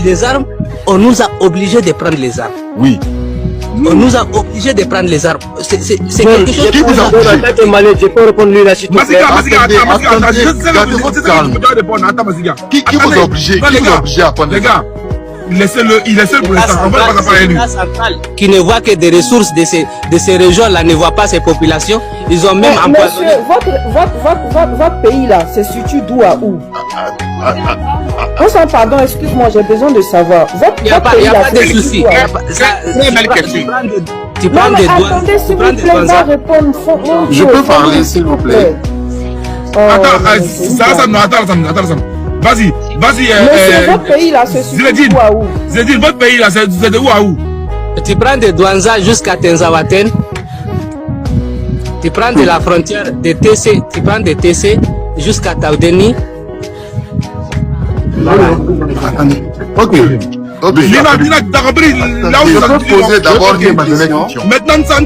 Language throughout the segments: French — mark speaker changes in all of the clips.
Speaker 1: les armes, on nous a obligés de prendre les armes.
Speaker 2: Oui.
Speaker 1: On nous a obligés de prendre les armes. C'est quelque chose
Speaker 2: qui vous a
Speaker 3: obligé? Je peux répondre lui là, s'il te plaît.
Speaker 2: Qui vous a obligé? Qui vous a obligé à prendre les armes?
Speaker 4: Laissez-le pour l'instant. On va pas parler de lui.
Speaker 1: Qui ne voit que des ressources de ces régions-là, ne voit pas ces populations. Ils ont même empoisonné.
Speaker 5: Monsieur, votre pays là, se situe d'où à où? Pardon, excuse-moi, j'ai besoin de savoir.
Speaker 1: Il n'y a pas de souci. Tu prends des douanes.
Speaker 5: Attendez, s'il vous plaît, va répondre.
Speaker 2: Je peux parler, s'il vous plaît.
Speaker 4: Attends. Vas-y.
Speaker 5: Monsieur, votre pays là, se situe d'où à où?
Speaker 4: Zedine, votre pays là, c'est de où à où?
Speaker 1: Tu prends de Douanza jusqu'à Tenzawaten. Tu prends de la frontière de TC, tu prends de TC jusqu'à Taoudeni.
Speaker 2: Attendez. Ok.
Speaker 4: Lina, t'as compris là où
Speaker 2: je peux poser d'abord une question.
Speaker 4: Maintenant, ça,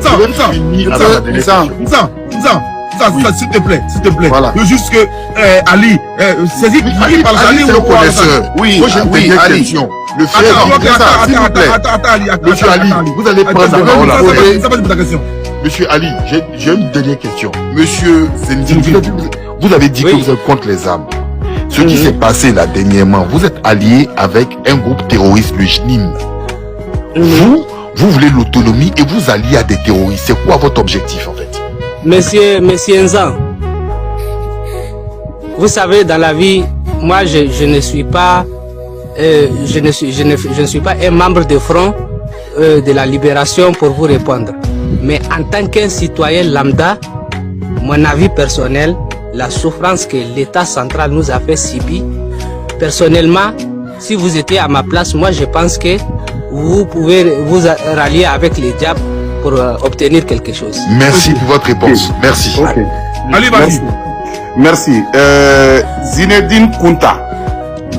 Speaker 4: s'il te plaît.
Speaker 2: Voilà.
Speaker 4: Juste que Ali, Ali parle
Speaker 2: Ali, c'est le connaisseur. Oui, Ali. Le frère,
Speaker 4: attends, Ali.
Speaker 2: Monsieur Ali, vous allez prendre la parole.
Speaker 4: Ça va ta question.
Speaker 2: Monsieur Ali, j'ai une dernière question. Monsieur Zendine, vous avez dit que vous êtes contre les armes. Ce qui s'est passé là dernièrement, vous êtes allié avec un groupe terroriste, le JNIM. Vous voulez l'autonomie et vous alliez à des terroristes. C'est quoi votre objectif en fait?
Speaker 1: Monsieur Nzan, vous savez, dans la vie, moi je ne suis pas un membre de front de la libération pour vous répondre. Mais en tant qu'un citoyen lambda, mon avis personnel, la souffrance que l'État central nous a fait subir, personnellement, si vous étiez à ma place, moi je pense que vous pouvez vous rallier avec les diables pour obtenir quelque chose.
Speaker 2: Merci pour votre réponse. Merci.
Speaker 6: Okay.
Speaker 4: Allez, vas-y.
Speaker 6: Merci. Zinedine Kounta.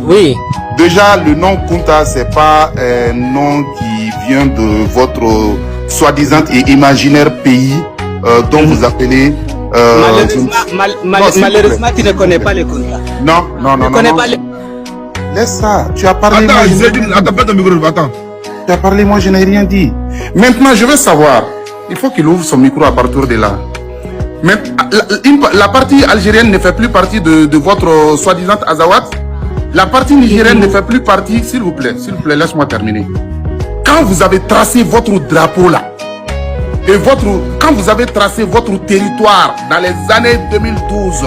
Speaker 1: Oui.
Speaker 6: Déjà, le nom Kounta, c'est pas un nom qui vient de votre soi-disant et imaginaire pays dont vous appelez...
Speaker 1: malheureusement, tu ne connais pas les Kounta.
Speaker 6: Non. Laisse ça. Tu as parlé...
Speaker 4: Attends, pas ton micro, attends.
Speaker 6: Tu as parlé, moi je n'ai rien dit. Maintenant, je veux savoir, il faut qu'il ouvre son micro à partir de là. Mais la partie algérienne ne fait plus partie de votre soi-disant Azawad. La partie nigérienne ne fait plus partie, s'il vous plaît, laisse-moi terminer. Quand vous avez tracé votre drapeau là, et quand vous avez tracé votre territoire dans les années 2012,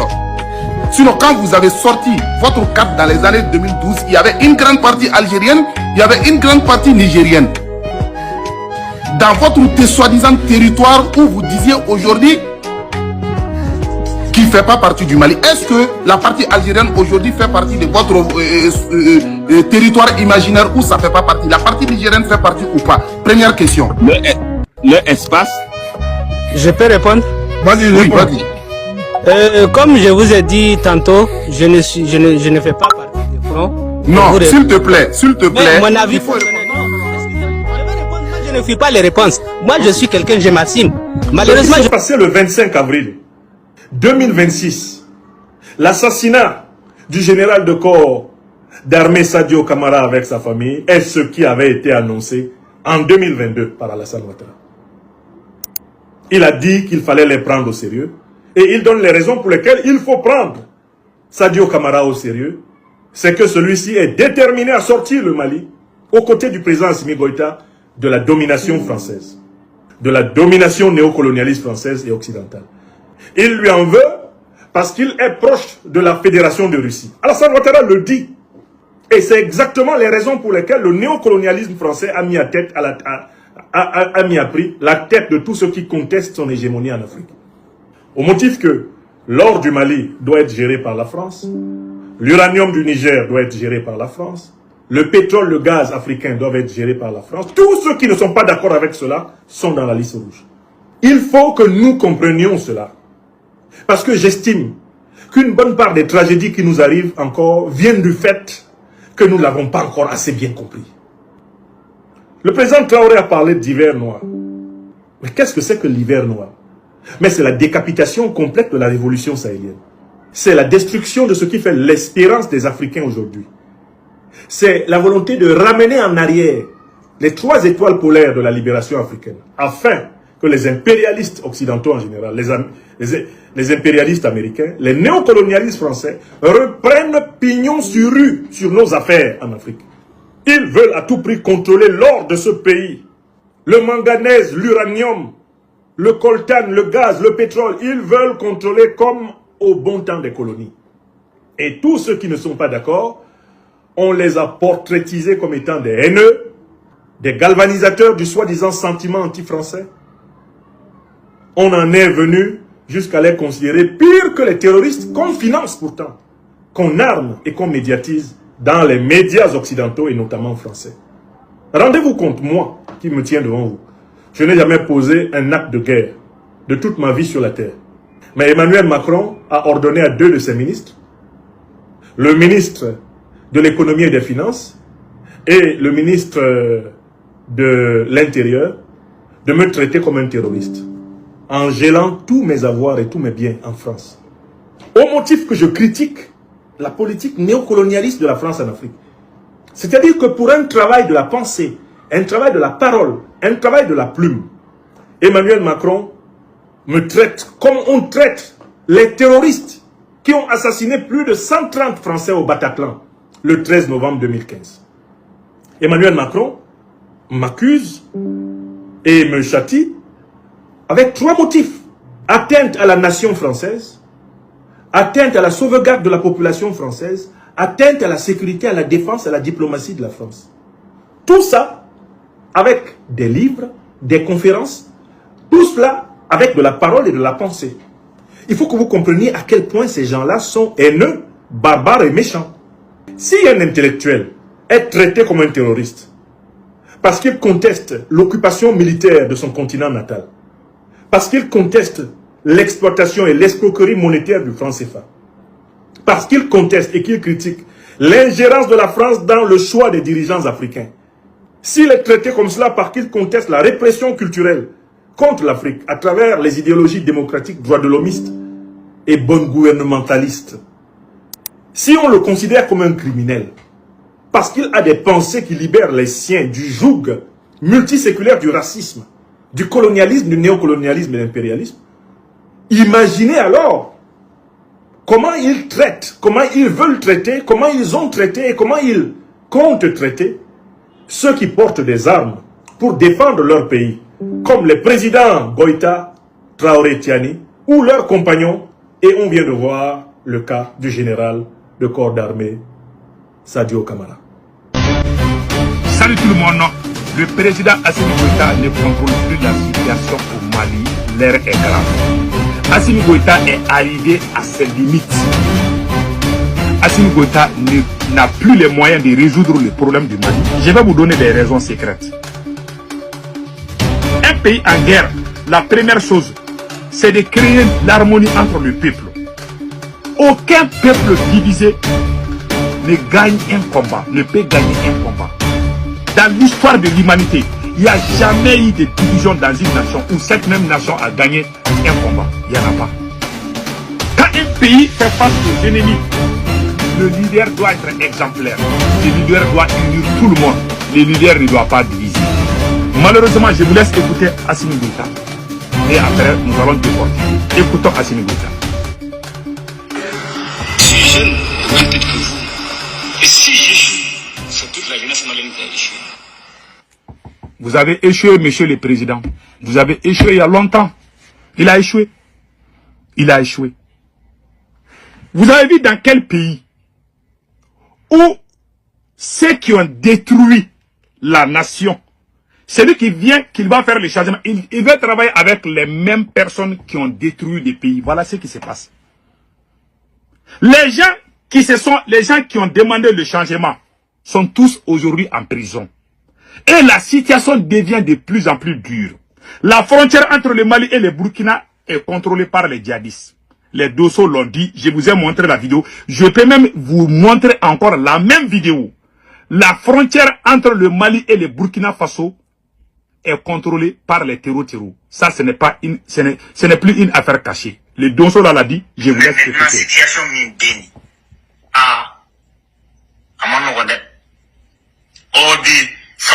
Speaker 6: sinon quand vous avez sorti votre carte dans les années 2012, il y avait une grande partie algérienne, il y avait une grande partie nigérienne. Dans votre soi-disant territoire où vous disiez aujourd'hui qu'il ne fait pas partie du Mali, est-ce que la partie algérienne aujourd'hui fait partie de votre territoire imaginaire ou ça ne fait pas partie? La partie nigérienne fait partie ou pas? Première question.
Speaker 3: Le espace.
Speaker 1: Je peux répondre?
Speaker 4: Vas-y,
Speaker 6: vas-y.
Speaker 1: Comme je vous ai dit tantôt, je ne fais pas partie du front.
Speaker 6: Non, s'il te plaît.
Speaker 1: Mon avis personnel. Je ne fais pas les réponses. Moi, je suis quelqu'un, je m'assume. Malheureusement,
Speaker 7: je passé le 25 avril 2026. L'assassinat du général de corps d'armée Sadio Kamara avec sa famille est ce qui avait été annoncé en 2022 par Alassane Ouattara. Il a dit qu'il fallait les prendre au sérieux et il donne les raisons pour lesquelles il faut prendre Sadio Kamara au sérieux. C'est que celui-ci est déterminé à sortir le Mali aux côtés du président Assimi Goïta de la domination française, de la domination néocolonialiste française et occidentale. Il lui en veut parce qu'il est proche de la Fédération de Russie. Alassane Ouattara le dit. Et c'est exactement les raisons pour lesquelles le néocolonialisme français a mis à prix la tête de tous ceux qui contestent son hégémonie en Afrique. Au motif que l'or du Mali doit être géré par la France, l'uranium du Niger doit être géré par la France, le pétrole, le gaz africain doivent être gérés par la France. Tous ceux qui ne sont pas d'accord avec cela sont dans la liste rouge. Il faut que nous comprenions cela. Parce que j'estime qu'une bonne part des tragédies qui nous arrivent encore viennent du fait que nous ne l'avons pas encore assez bien compris. Le président Traoré a parlé d'hiver noir. Mais qu'est-ce que c'est que l'hiver noir? Mais c'est la décapitation complète de la révolution sahélienne. C'est la destruction de ce qui fait l'espérance des Africains aujourd'hui. c'est la volonté de ramener en arrière les 3 étoiles polaires de la libération africaine, afin que les impérialistes occidentaux en général, les impérialistes américains, les néocolonialistes français reprennent pignon sur rue sur nos affaires en Afrique. Ils veulent à tout prix contrôler l'or de ce pays, le manganèse, l'uranium, le coltan, le gaz, le pétrole. Ils veulent contrôler comme au bon temps des colonies. Et tous ceux qui ne sont pas d'accord, on les a portraitisés comme étant des haineux, des galvanisateurs du soi-disant sentiment anti-français. On en est venu jusqu'à les considérer pires que les terroristes qu'on finance pourtant, qu'on arme et qu'on médiatise dans les médias occidentaux et notamment français. Rendez-vous compte, moi, qui me tiens devant vous, je n'ai jamais posé un acte de guerre de toute ma vie sur la terre. Mais Emmanuel Macron a ordonné à 2 de ses ministres, le ministre de l'économie et des finances et le ministre de l'Intérieur, de me traiter comme un terroriste, en gelant tous mes avoirs et tous mes biens en France. Au motif que je critique la politique néocolonialiste de la France en Afrique. C'est-à-dire que pour un travail de la pensée, un travail de la parole, un travail de la plume, Emmanuel Macron me traite comme on traite les terroristes qui ont assassiné plus de 130 Français au Bataclan le 13 novembre 2015. Emmanuel Macron m'accuse et me châtie avec 3 motifs. Atteinte à la nation française, atteinte à la sauvegarde de la population française, atteinte à la sécurité, à la défense, à la diplomatie de la France. Tout ça avec des livres, des conférences, tout cela avec de la parole et de la pensée. Il faut que vous compreniez à quel point ces gens-là sont haineux, barbares et méchants. Si un intellectuel est traité comme un terroriste parce qu'il conteste l'occupation militaire de son continent natal, parce qu'il conteste l'exploitation et l'escroquerie monétaire du franc CFA, parce qu'il conteste et qu'il critique l'ingérence de la France dans le choix des dirigeants africains, s'il est traité comme cela parce qu'il conteste la répression culturelle contre l'Afrique à travers les idéologies démocratiques, droits de l'homiste et bonnes gouvernementalistes, si on le considère comme un criminel, parce qu'il a des pensées qui libèrent les siens du joug multiséculaire du racisme, du colonialisme, du néocolonialisme et de l'impérialisme, imaginez alors comment ils traitent, comment ils veulent traiter, comment ils ont traité et comment ils comptent traiter ceux qui portent des armes pour défendre leur pays, comme les présidents Goïta, Traoré Tiani ou leurs compagnons, et on vient de voir le cas du général de corps d'armée Sadio Kamara.
Speaker 8: Salut tout le monde. Le président Assimi Goïta ne contrôle plus la situation au Mali. L'heure est grave. Assimi Goïta est arrivé à ses limites. Assimi Goïta n'a plus les moyens de résoudre le problème du Mali. Je vais vous donner des raisons secrètes. Un pays en guerre, la première chose, c'est de créer l'harmonie entre le peuple. Aucun peuple divisé ne gagne un combat, ne peut gagner un combat. Dans l'histoire de l'humanité, il n'y a jamais eu de division dans une nation où cette même nation a gagné un combat. Il n'y en a pas. Quand un pays fait face aux ennemis, le leader doit être exemplaire. Le leader doit unir tout le monde. Le leader ne doit pas diviser. Malheureusement, je vous laisse écouter Assimi Goïta. Et après, nous allons déporter. Écoutons Assimi Goïta.
Speaker 9: Je suis jeune, au même titre que vous. Et si j'échoue, c'est toute la jeunesse malienne qui a échoué.
Speaker 8: Vous avez échoué, monsieur le président. Vous avez échoué il y a longtemps. Il a échoué. Il a échoué. Vous avez vu dans quel pays où ceux qui ont détruit la nation, celui qui vient, qu'il va faire le changement, il va travailler avec les mêmes personnes qui ont détruit des pays. Voilà ce qui se passe. Les gens qui ont demandé le changement sont tous aujourd'hui en prison. Et la situation devient de plus en plus dure. La frontière entre le Mali et le Burkina est contrôlée par les djihadistes. Les Dosso l'ont dit, je vous ai montré la vidéo. Je peux même vous montrer encore la même vidéo. La frontière entre le Mali et le Burkina Faso est contrôlée par les terreaux. Ça, ce n'est plus une affaire cachée. Le Dosso l'a dit, je vous laisse écouter.
Speaker 9: La situation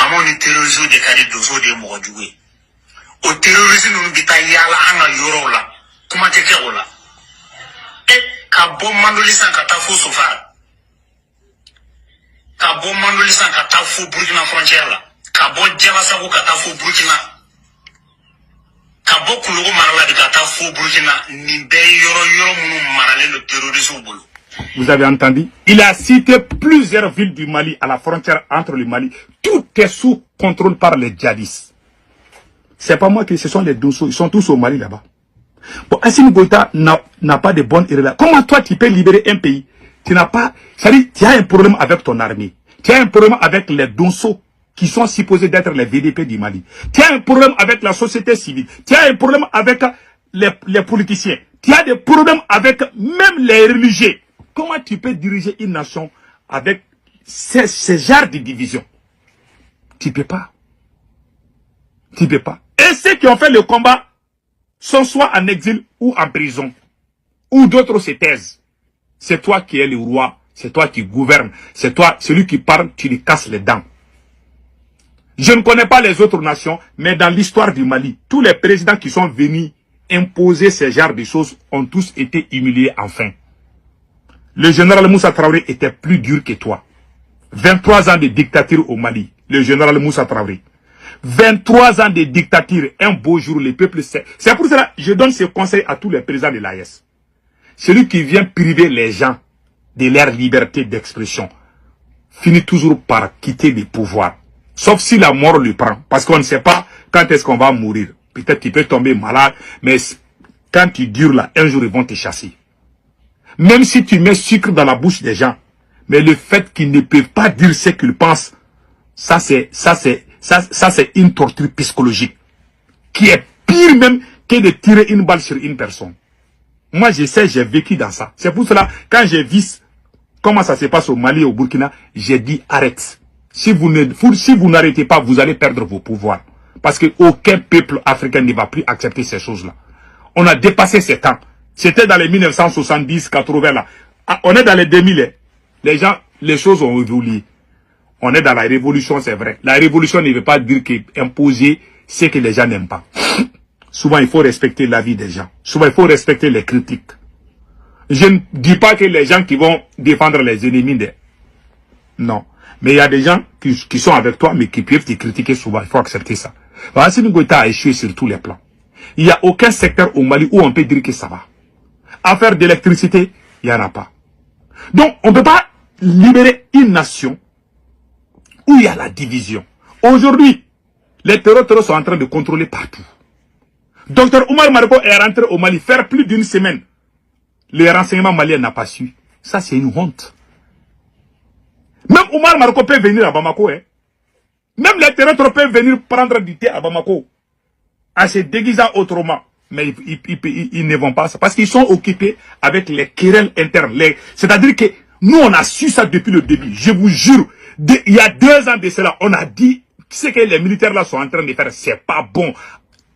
Speaker 9: Comment on terrorise des cas de dosso de Moradjoué. Au terrorisme, nous bita yala anga yoro là. Comment t'es fait là? Et ka bon mandoli sans katafo sofar. Ka bon mandoli sans katafo Burkina frontière là. Ka bon djalasago katafo Burkina. Ka bon kulugo marala de katafo Burkina. Ni be yoro munu marale le terrorisme bolo.
Speaker 8: Vous avez entendu? Il a cité plusieurs villes du Mali à la frontière entre le Mali. Tout est sous contrôle par les djihadistes. C'est pas moi qui, ce sont les Dosso. Ils sont tous au Mali là-bas. Bon, Assimi Goïta n'a pas de bonne relation. Comment toi tu peux libérer un pays? Tu n'as pas, c'est-à-dire, tu as un problème avec ton armée. Tu as un problème avec les Dosso qui sont supposés d'être les VDP du Mali. Tu as un problème avec la société civile. Tu as un problème avec les politiciens. Tu as des problèmes avec même les religieux. Comment tu peux diriger une nation avec ce genre de division? Tu ne peux pas. Tu ne peux pas. Et ceux qui ont fait le combat sont soit en exil ou en prison. Ou d'autres se taisent. C'est toi qui es le roi. C'est toi qui gouvernes. C'est toi, celui qui parle, tu lui casses les dents. Je ne connais pas les autres nations, mais dans l'histoire du Mali, tous les présidents qui sont venus imposer ce genre de choses ont tous été humiliés enfin. Le général Moussa Traoré était plus dur que toi. 23 ans de dictature au Mali. Le général Moussa Traoré. 23 ans de dictature. Un beau jour, le peuple sait. C'est pour cela que je donne ce conseil à tous les présidents de l'AES. Celui qui vient priver les gens de leur liberté d'expression finit toujours par quitter le pouvoir. Sauf si la mort le prend. Parce qu'on ne sait pas quand est-ce qu'on va mourir. Peut-être tu peux tomber malade. Mais quand tu dures là, un jour ils vont te chasser. Même si tu mets sucre dans la bouche des gens, mais le fait qu'ils ne peuvent pas dire ce qu'ils pensent, ça c'est une torture psychologique qui est pire même que de tirer une balle sur une personne. Moi je sais, j'ai vécu dans ça. C'est pour cela, quand j'ai vu comment ça se passe au Mali et au Burkina, j'ai dit arrête. Si vous n'arrêtez pas, vous allez perdre vos pouvoirs. Parce qu'aucun peuple africain ne va plus accepter ces choses-là. On a dépassé ces temps. C'était dans les 1970, 80 là. Ah, on est dans les 2000. Les gens, les choses ont évolué. On est dans la révolution, c'est vrai. La révolution ne veut pas dire qu'imposer ce que les gens n'aiment pas. Souvent, il faut respecter l'avis des gens. Souvent, il faut respecter les critiques. Je ne dis pas que les gens qui vont défendre les ennemis, non. Mais il y a des gens qui sont avec toi, mais qui peuvent te critiquer souvent. Il faut accepter ça. Assimi Goïta a échoué sur tous les plans. Il n'y a aucun secteur au Mali où on peut dire que ça va. Affaire d'électricité, il n'y en a pas. Donc, on ne peut pas libérer une nation où il y a la division. Aujourd'hui, les terroristes sont en train de contrôler partout. Docteur Oumar Mariko est rentré au Mali faire plus d'une semaine. Le renseignement malien n'a pas su. Ça, c'est une honte. Même Oumar Mariko peut venir à Bamako. Hein. Même les terroristes peuvent venir prendre du thé à Bamako. En se déguisant autrement. Mais ils ne vont pas ça. Parce qu'ils sont occupés avec les querelles internes. C'est-à-dire que nous, on a su ça depuis le début. Je vous jure. Il y a 2 ans de cela, on a dit ce que les militaires là sont en train de faire, c'est pas bon.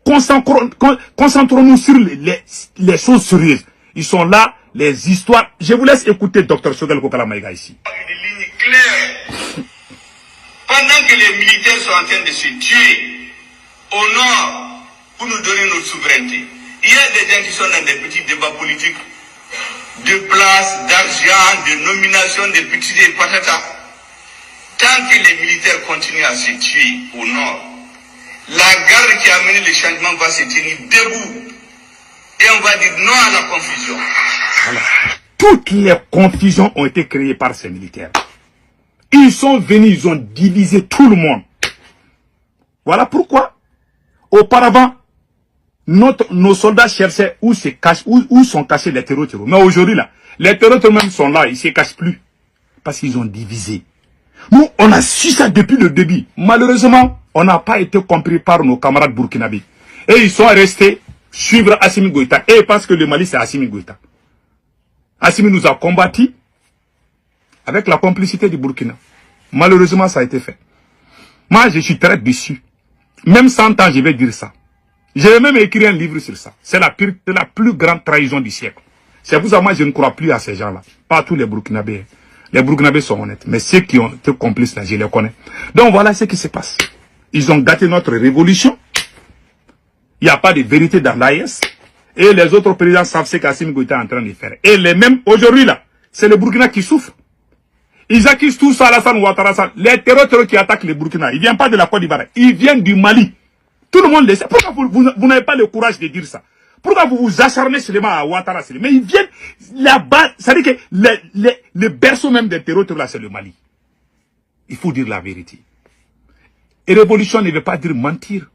Speaker 8: Concentrons-nous sur les choses sérieuses. Ils sont là, les histoires. Je vous laisse écouter Dr Shodel Kokala Maïga ici.
Speaker 9: Une ligne claire. Pendant que les militaires sont en train de se tuer au nord pour nous donner notre souveraineté, il y a des gens qui sont dans des petits débats politiques de place, d'argent, de nomination, de petits patatas. Tant que les militaires continuent à se tuer au nord, la garde qui a mené le changement va se tenir debout. Et on va dire non à la confusion.
Speaker 8: Voilà. Toutes les confusions ont été créées par ces militaires. Ils sont venus, ils ont divisé tout le monde. Voilà pourquoi, auparavant, nos soldats cherchaient où sont cachés les terroristes. Mais aujourd'hui, là, les terroristes même sont là, ils ne se cachent plus. Parce qu'ils ont divisé. Nous, on a su ça depuis le début. Malheureusement, on n'a pas été compris par nos camarades burkinabés. Et ils sont restés suivre Assimi Goïta. Et ils pensent que le Mali, c'est Assimi Goïta. Assimi nous a combattus avec la complicité du Burkina. Malheureusement, ça a été fait. Moi, je suis très déçu. Même 100 ans, je vais dire ça. Je vais même écrire un livre sur ça. C'est la plus grande trahison du siècle. C'est pour ça que moi, je ne crois plus à ces gens-là. Pas tous les Burkinabés. Les Burkinabés sont honnêtes. Mais ceux qui ont été complices là, je les connais. Donc voilà ce qui se passe. Ils ont gâté notre révolution. Il n'y a pas de vérité dans l'AES. Et les autres présidents savent ce qu'Assimi Goïta est en train de faire. Et les mêmes, aujourd'hui là, c'est le Burkina qui souffre. Ils accusent tout ça, Alassane Ouattara. Les terroristes qui attaquent les Burkina, ils ne viennent pas de la Côte d'Ivoire. Ils viennent du Mali. Tout le monde le sait. Pourquoi vous n'avez pas le courage de dire ça? Pourquoi vous vous acharnez seulement à Ouattara? Mais ils viennent là-bas. Ça veut dire que le berceau même des terroristes là, c'est le Mali. Il faut dire la vérité. Et révolution ne veut pas dire mentir.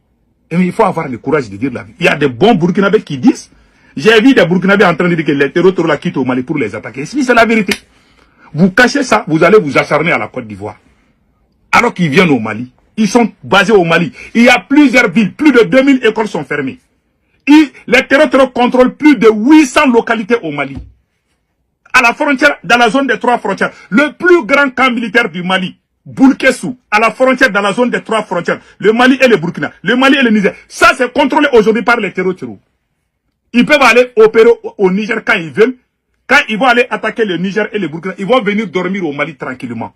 Speaker 8: Mais il faut avoir le courage de dire la vérité. Il y a des bons Burkinabés qui disent. J'ai vu des Burkinabés en train de dire que les terroristes là quittent au Mali pour les attaquer. C'est la vérité. Vous cachez ça, vous allez vous acharner à la Côte d'Ivoire. Alors qu'ils viennent au Mali. Ils sont basés au Mali. Il y a plusieurs villes, plus de 2000 écoles sont fermées. Les terroristes contrôlent plus de 800 localités au Mali. À la frontière, dans la zone des 3 frontières. Le plus grand camp militaire du Mali, Boulkessou, à la frontière, dans la zone des 3 frontières. Le Mali et le Burkina. Le Mali et le Niger. Ça, c'est contrôlé aujourd'hui par les terroristes. Ils peuvent aller opérer au Niger quand ils veulent. Quand ils vont aller attaquer le Niger et le Burkina, ils vont venir dormir au Mali tranquillement.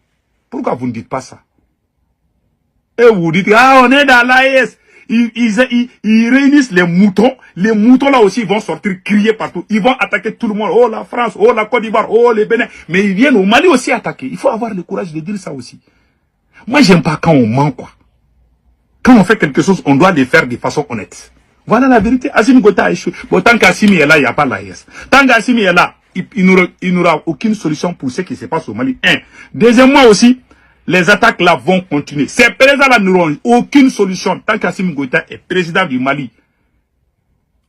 Speaker 8: Pourquoi vous ne dites pas ça? Et vous dites, ah, on est dans l'AES. Ils réunissent les moutons. Les moutons là aussi, ils vont sortir, crier partout. Ils vont attaquer tout le monde. Oh, la France, oh, la Côte d'Ivoire, oh, les Bénin. Mais ils viennent au Mali aussi attaquer. Il faut avoir le courage de dire ça aussi. Moi, j'aime pas quand on ment, quoi. Quand on fait quelque chose, on doit le faire de façon honnête. Voilà la vérité. Assimi Goïta a échoué. Bon, tant qu'Assimi est là, il n'y a pas l'AES. Tant qu'Assimi est là, il n'aura aucune solution pour ce qui se passe au Mali. Deuxièmement aussi, les attaques là vont continuer. Ces présidents là n'auront aucune solution. Tant qu'Assimi Goïta est président du Mali,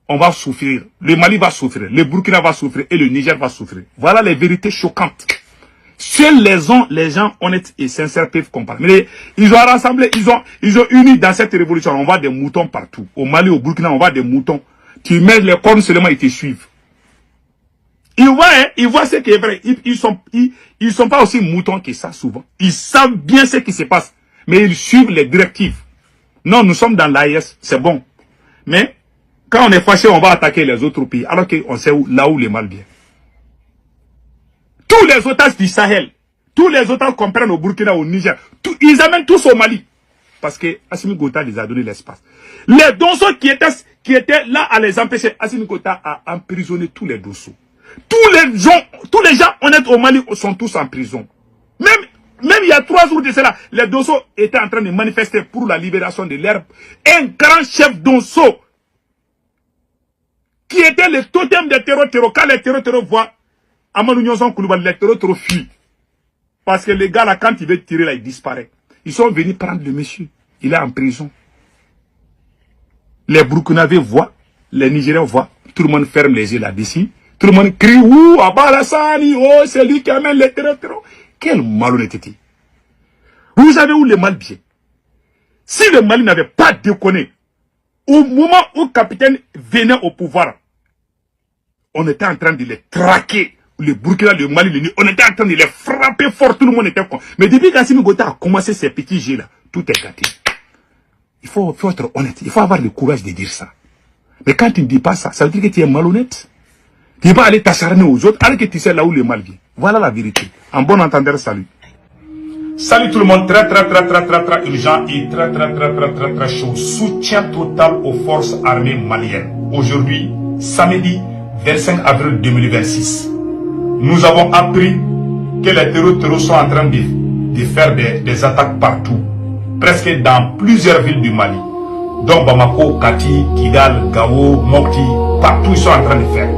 Speaker 8: on va souffrir. Le Mali va souffrir, le Burkina va souffrir et le Niger va souffrir. Voilà les vérités choquantes. Seuls les gens honnêtes et sincères peuvent comprendre. Mais ils ont rassemblé, ils ont uni dans cette révolution. On voit des moutons partout. Au Mali, au Burkina, on voit des moutons. Tu mets les cornes seulement, ils te suivent. Ils voient ce qui est vrai. Ils sont pas aussi moutons que ça souvent. Ils savent bien ce qui se passe. Mais ils suivent les directives. Non, nous sommes dans l'AES, c'est bon. Mais quand on est fâché, on va attaquer les autres pays. Alors qu'on sait là où le mal vient. Tous les otages du Sahel, tous les otages qu'on prend au Burkina, au Niger, ils amènent tous au Mali. Parce que Assimi Goïta les a donné l'espace. Les Dosso qui étaient là à les empêcher, Assimi Goïta a emprisonné tous les Dosso. Tous les gens honnêtes au Mali sont tous en prison. Même il y a 3 jours de cela, les Dosso étaient en train de manifester pour la libération de l'herbe. Un grand chef Dosso, qui était le totem des terror, quand les terror voient Amadou Nyonson Koulibaly, les terror fuient. Parce que les gars là, quand ils veulent tirer là, ils disparaissent. Ils sont venus prendre le monsieur. Il est en prison. Les Burkinabés voient, les Nigériens voient, tout le monde ferme les yeux là-dessus. Tout le monde crie, ouh, Abalassani, oh, c'est lui qui amène les terror. Quelle malhonnêteté. Vous savez où le mal vient? Si le Mali n'avait pas déconné, au moment où le capitaine venait au pouvoir, on était en train de les traquer. Le Burkina, le Mali, on était en train de les frapper fort, tout le monde était con. Mais depuis qu'Assimi Goïta a commencé ces petits jeux là, tout est gâté. Il faut être honnête, il faut avoir le courage de dire ça. Mais quand tu ne dis pas ça, ça veut dire que tu es malhonnête. Tu vas aller t'acharner aux autres, alors que tu sais là où le mal vient. Voilà la vérité. En bon entendeur, salut. Salut tout le monde, très urgent et très chaud. Soutien total aux forces armées maliennes. Aujourd'hui, samedi 25 avril 2026. Nous avons appris que les terroristes sont en train de faire des attaques partout. Presque dans plusieurs villes du Mali. Donc Bamako, Kati, Kidal, Gao, Mopti, partout ils sont en train de faire.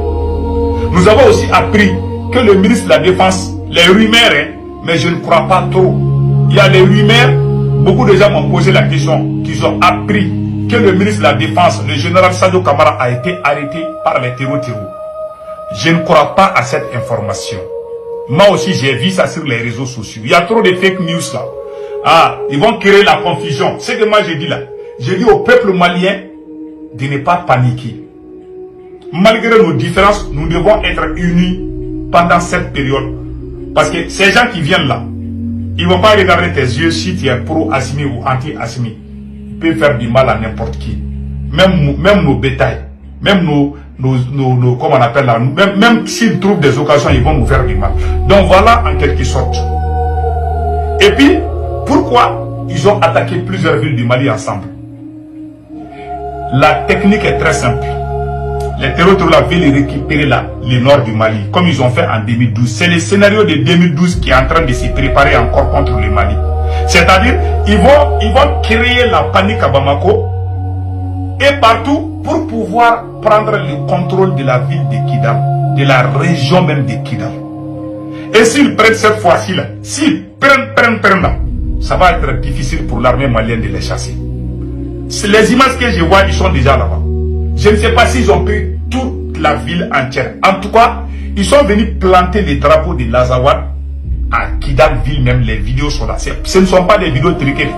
Speaker 8: Nous avons aussi appris que le ministre de la Défense, les rumeurs, mais je ne crois pas trop. Il y a des rumeurs, beaucoup de gens m'ont posé la question, qu'ils ont appris que le ministre de la Défense, le général Sadio Kamara, a été arrêté par les terroristes. Je ne crois pas à cette information. Moi aussi, j'ai vu ça sur les réseaux sociaux. Il y a trop de fake news là. Ah, ils vont créer la confusion. C'est que moi j'ai dit là. J'ai dit au peuple malien de ne pas paniquer. Malgré nos différences, nous devons être unis pendant cette période. Parce que ces gens qui viennent là, ils ne vont pas regarder tes yeux si tu es pro-Assimi ou anti-Assimi. Ils peuvent faire du mal à n'importe qui. Même nos bétails, même comme on appelle là, même s'ils trouvent des occasions, ils vont nous faire du mal. Donc voilà en quelque sorte. Et puis, pourquoi ils ont attaqué plusieurs villes du Mali ensemble? La technique est très simple. Les terroristes veulent récupérer le nord du Mali, comme ils ont fait en 2012. C'est le scénario de 2012 qui est en train de se préparer encore contre le Mali. C'est-à-dire, ils vont créer la panique à Bamako et partout pour pouvoir prendre le contrôle de la ville de Kidal, de la région même de Kidal. Et s'ils prennent cette fois-ci, s'ils prennent là, ça va être difficile pour l'armée malienne de les chasser. Les images que je vois, ils sont déjà là-bas. Je ne sais pas s'ils ont pris toute la ville entière. En tout cas, ils sont venus planter les drapeaux de l'Azawad à Kidal ville même. Les vidéos sont là. Ce ne sont pas des vidéos truquées.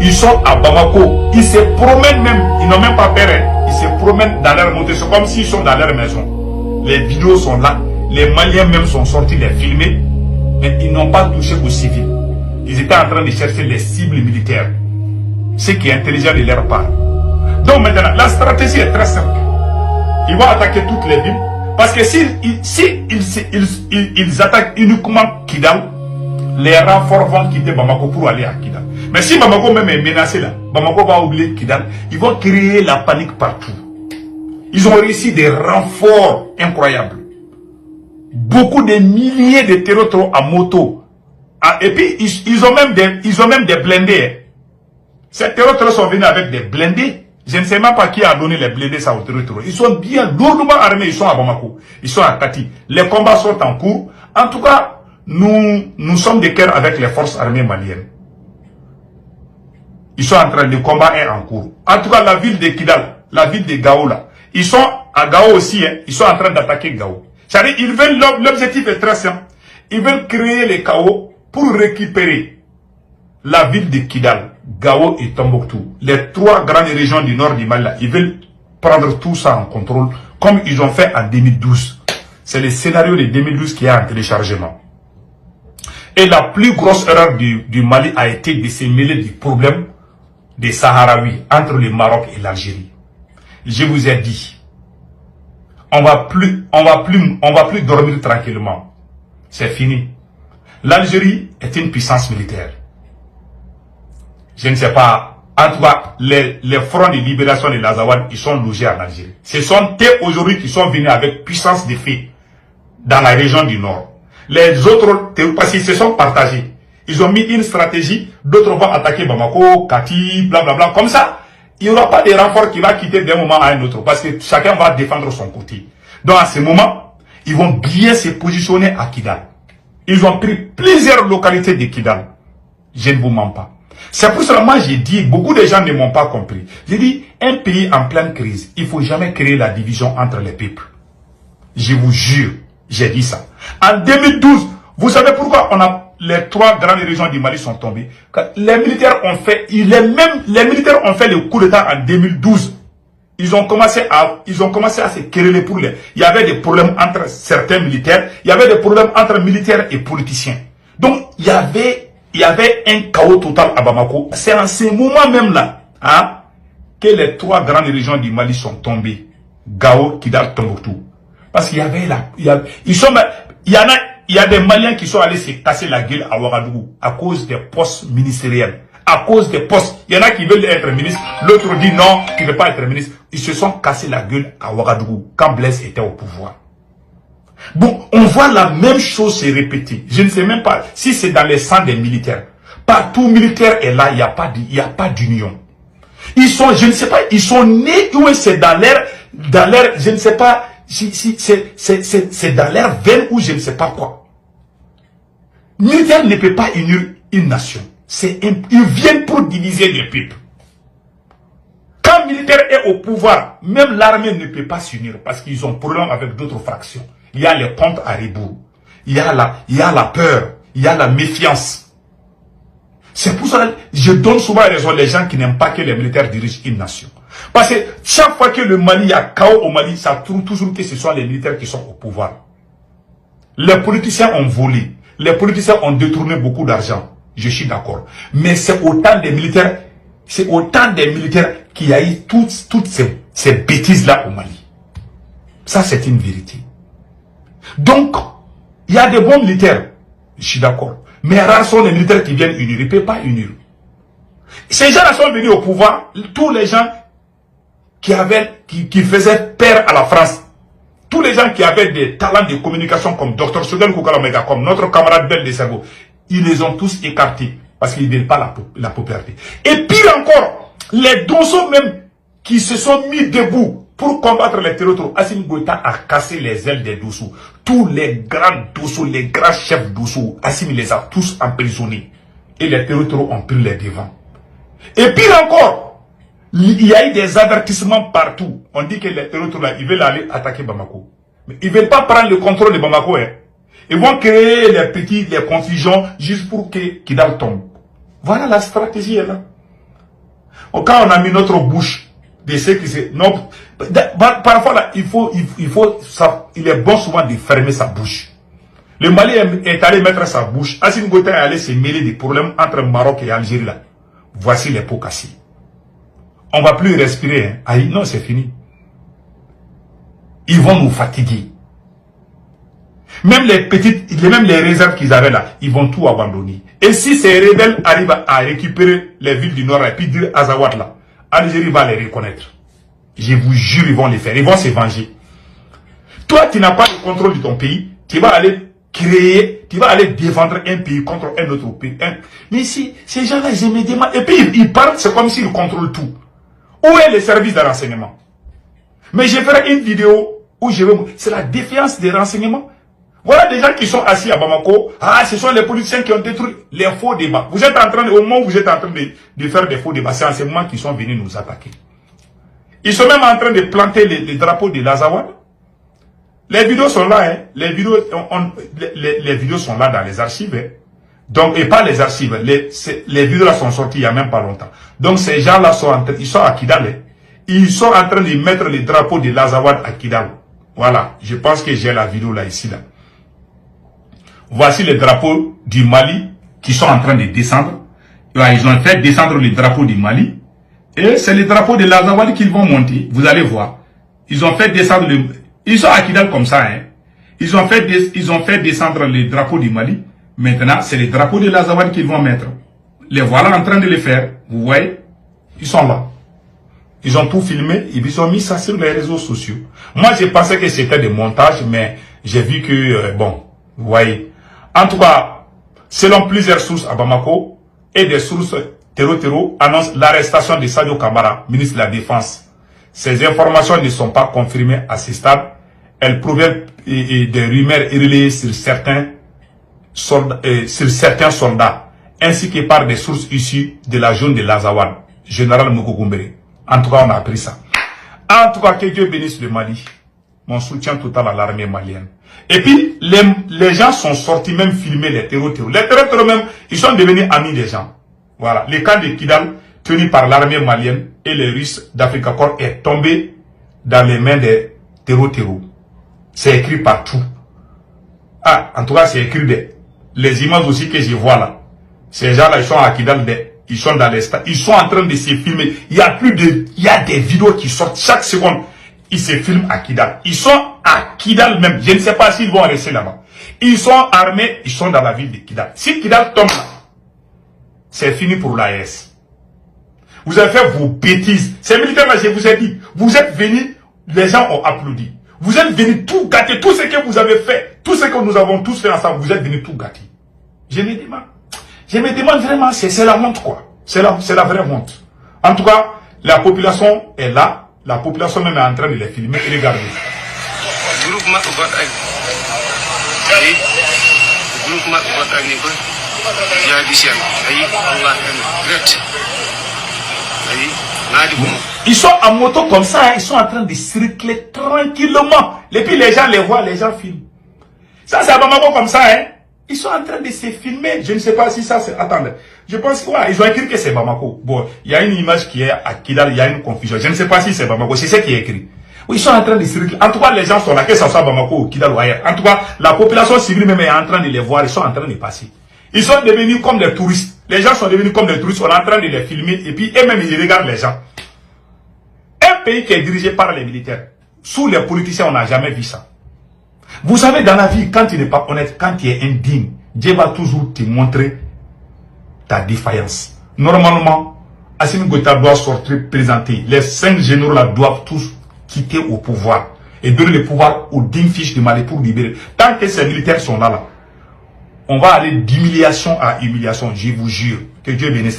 Speaker 8: Ils sont à Bamako. Ils se promènent même. Ils n'ont même pas peur. Ils se promènent dans leur montée. C'est comme s'ils sont dans leur maison. Les vidéos sont là. Les Maliens même sont sortis les filmer. Mais ils n'ont pas touché aux civils. Ils étaient en train de chercher les cibles militaires. Ce qui est intelligent de leur part. Donc maintenant, la stratégie est très simple. Ils vont attaquer toutes les villes. Parce que ils attaquent uniquement Kidal, les renforts vont quitter Bamako pour aller à Kidal. Mais si Bamako même est menacé là, Bamako va oublier Kidal, ils vont créer la panique partout. Ils ont réussi des renforts incroyables. Beaucoup de milliers de terroristes à moto. Et puis, ils ont même des blindés. Ces terroristes sont venus avec des blindés. Je ne sais même pas qui a donné les blindés ça aux terroristes. Ils sont bien lourdement armés. Ils sont à Bamako. Ils sont à Kati. Les combats sont en cours. En tout cas, nous sommes de cœur avec les forces armées maliennes. Ils sont en train de combat est en cours. En tout cas, la ville de Kidal, la ville de Gao là, ils sont à Gao aussi. Ils sont en train d'attaquer Gao. C'est-à-dire, ils veulent, l'objectif est très simple. Ils veulent créer les chaos pour récupérer la ville de Kidal, Gao et Tombouctou. Les trois grandes régions du nord du Mali, ils veulent prendre tout ça en contrôle, comme ils ont fait en 2012. C'est le scénario de 2012 qui est en téléchargement. Et la plus grosse erreur du Mali a été de se mêler du problème des Sahraouis entre le Maroc et l'Algérie. Je vous ai dit, on va plus dormir tranquillement. C'est fini. L'Algérie est une puissance militaire. Je ne sais pas. En tout cas, les fronts de libération de l'Azawad, ils sont logés en Algérie. Ce sont eux aujourd'hui qui sont venus avec puissance de fait dans la région du Nord. Les autres, parce qu'ils se sont partagés. Ils ont mis une stratégie, d'autres vont attaquer Bamako, Kati, blablabla. Comme ça, il n'y aura pas de renfort qui va quitter d'un moment à un autre, parce que chacun va défendre son côté. Donc à ce moment, ils vont bien se positionner à Kidal. Ils ont pris plusieurs localités de Kidal. Je ne vous mens pas. C'est pour cela que moi j'ai dit, beaucoup de gens ne m'ont pas compris. J'ai dit, un pays en pleine crise, il ne faut jamais créer la division entre les peuples. Je vous jure, j'ai dit ça. En 2012, vous savez pourquoi les trois grandes régions du Mali sont tombées? Les militaires ont fait, les militaires ont fait le coup d'État en 2012. Ils ont commencé à se quereller pour il y avait des problèmes entre certains militaires, il y avait des problèmes entre militaires et politiciens. Donc, il y avait un chaos total à Bamako. C'est en ce moment même là, que les trois grandes régions du Mali sont tombées. Gao, Kidal, Tombouctou. Parce qu'il y avait il y a des Maliens qui sont allés se casser la gueule à Ouagadougou à cause des postes ministériels. À cause des postes. Il y en a qui veulent être ministre. L'autre dit non, qui ne veut pas être ministre. Ils se sont cassés la gueule à Ouagadougou quand Blaise était au pouvoir. Bon, on voit la même chose se répéter. Je ne sais même pas si c'est dans les sangs des militaires. Partout militaire est là, il n'y a pas d'union. Ils sont, je ne sais pas, ils sont nés où c'est dans l'air, je ne sais pas, si c'est dans l'air veine ou je ne sais pas quoi. Militaire ne peut pas unir une nation. Ils viennent pour diviser les peuples. Quand le militaire est au pouvoir, même l'armée ne peut pas s'unir parce qu'ils ont problème avec d'autres fractions. Il y a les comptes à rebours. Il y a la peur. Il y a la méfiance. C'est pour ça que je donne souvent raison aux gens qui n'aiment pas que les militaires dirigent une nation. Parce que chaque fois que le Mali, il y a chaos au Mali, ça trouve toujours que ce sont les militaires qui sont au pouvoir. Les politiciens ont volé. Les politiciens ont détourné beaucoup d'argent. Je suis d'accord. Mais c'est autant des militaires qu'il y a eu toutes ces bêtises-là au Mali. Ça, c'est une vérité. Donc, il y a des bons militaires. Je suis d'accord. Mais rares sont les militaires qui viennent unir. Ils ne peuvent pas unir. Ces gens-là sont venus au pouvoir. Tous les gens qui faisaient peur à la France. Tous les gens qui avaient des talents de communication comme Dr Sogel Koukalamega, comme notre camarade Bel de Cerveau, ils les ont tous écartés parce qu'ils ne veulent pas la popularité. Et pire encore, les Dosso même qui se sont mis debout pour combattre les terroristes, Assimi Goïta a cassé les ailes des Dosso. Tous les grands Dosso, les grands chefs Dosso, Assimi les a tous emprisonnés. Et les terroristes ont pris les devants. Et pire encore, il y a eu des avertissements partout. On dit que les terroristes là, ils veulent aller attaquer Bamako. Mais ils ne veulent pas prendre le contrôle de Bamako. Hein. Ils vont créer les confusions juste pour que Kidal tombe. Voilà la stratégie est là. Quand on a mis notre bouche de ce qui c'est. Parfois là, il est bon souvent de fermer sa bouche. Le Mali est allé mettre sa bouche. Assimi Goïta est allé se mêler des problèmes entre Maroc et Algérie là. Voici les pots cassés. On ne va plus respirer. Hein. Aïe, non, c'est fini. Ils vont nous fatiguer. Même les réserves qu'ils avaient là, ils vont tout abandonner. Et si ces rebelles arrivent à récupérer les villes du Nord et puis dire Azawad là, Algérie va les reconnaître. Je vous jure, ils vont les faire. Ils vont se venger. Toi, tu n'as pas le contrôle de ton pays. Tu vas aller créer, tu vas aller défendre un pays contre un autre pays. Mais si, ces gens-là, ils me demandent. Et puis, ils parlent, c'est comme s'ils contrôlent tout. Où est le service de renseignement? Mais je ferai une vidéo où je vais... C'est la défiance des renseignements. Voilà des gens qui sont assis à Bamako. Ah, ce sont les politiciens qui ont détruit les faux débats. Vous êtes en train, au moment où vous êtes en train de faire des faux débats, c'est en ce moment qu'ils sont venus nous attaquer. Ils sont même en train de planter les drapeaux de l'Azawad. Les vidéos sont là, hein. Les vidéos sont là dans les archives, hein. Donc, et pas les archives, les vidéos là sont sorties il n'y a même pas longtemps. Donc, ces gens-là ils sont à Kidal, hein. Ils sont en train de mettre les drapeaux de l'Azawad à Kidal. Voilà, je pense que j'ai la vidéo là, ici, là. Voici les drapeaux du Mali qui sont en train de descendre. Ils ont fait descendre les drapeaux du Mali. Et c'est les drapeaux de l'Azawad qu'ils vont monter. Vous allez voir. Ils ont fait descendre ils sont à Kidal comme ça, hein. Ils ont fait descendre les drapeaux du Mali. Maintenant, c'est les drapeaux de l'Azawad qu'ils vont mettre. Les voilà en train de les faire. Vous voyez? Ils sont là. Ils ont tout filmé. Ils ont mis ça sur les réseaux sociaux. Moi, je pensais que c'était des montages, mais j'ai vu que, bon, vous voyez. En tout cas, selon plusieurs sources à Bamako et des sources terreau annoncent l'arrestation de Sadio Kamara, ministre de la Défense. Ces informations ne sont pas confirmées à ce stade. Elles proviennent des rumeurs relayées sur certains soldats, ainsi que par des sources issues de la zone de l'Azawad, général Mokogoumbere. En tout cas, on a appris ça. En tout cas, que Dieu bénisse le Mali. Mon soutien total à l'armée malienne. Et puis, les gens sont sortis même filmer les terreaux. Les terreaux même, ils sont devenus amis des gens. Voilà. Le camp de Kidal, tenu par l'armée malienne et les Russes d'Africa Corps, est tombé dans les mains des terreaux. C'est écrit partout. Ah, en tout cas, c'est écrit les images aussi que je vois là. Ces gens-là, ils sont à Kidal, ils sont dans les stades. Ils sont en train de se filmer. Il y a des vidéos qui sortent chaque seconde. Ils se filment à Kidal. Ils sont à Kidal même. Je ne sais pas s'ils vont rester là-bas. Ils sont armés, ils sont dans la ville de Kidal. Si Kidal tombe là, c'est fini pour l'AES. Vous avez fait vos bêtises. Ces militaires-là, je vous ai dit, vous êtes venus, les gens ont applaudi. Vous êtes venus tout gâter, tout ce que vous avez fait, tout ce que nous avons tous fait ensemble, vous êtes venus tout gâter. Je me demande vraiment, c'est la honte quoi. C'est la vraie honte. En tout cas, la population est là. La population même est en train de les filmer et regarder. Ils sont en moto comme ça, hein, ils sont en train de circuler tranquillement. Et puis les gens les voient, les gens filment. Ça c'est à Bamako comme ça, hein. Ils sont en train de se filmer. Je ne sais pas si ça c'est... Attendez. Je pense que ils ont écrit que c'est Bamako. Bon, il y a une image qui est à Kidal, il y a une confusion. Je ne sais pas si c'est Bamako. C'est ce qui est écrit. Oui, ils sont en train de circuler. En tout cas, les gens sont là, que ce soit Bamako ou Kidal ou ailleurs. En tout cas, la population civile même est en train de les voir. Ils sont en train de passer. Ils sont devenus comme des touristes. Les gens sont devenus comme des touristes. On est en train de les filmer. Et puis, eux-mêmes, ils regardent les gens. Un pays qui est dirigé par les militaires. Sous les politiciens, on n'a jamais vu ça. Vous savez, dans la vie, quand tu n'es pas honnête, quand tu es indigne, Dieu va toujours te montrer ta défaillance. Normalement, Assimi Goïta doit sortir, présenter. Les 5 généraux là doivent tous quitter au pouvoir et donner le pouvoir aux dignes fiches de Mali pour libérer. Tant que ces militaires sont là, on va aller d'humiliation à humiliation. Je vous jure que Dieu bénisse.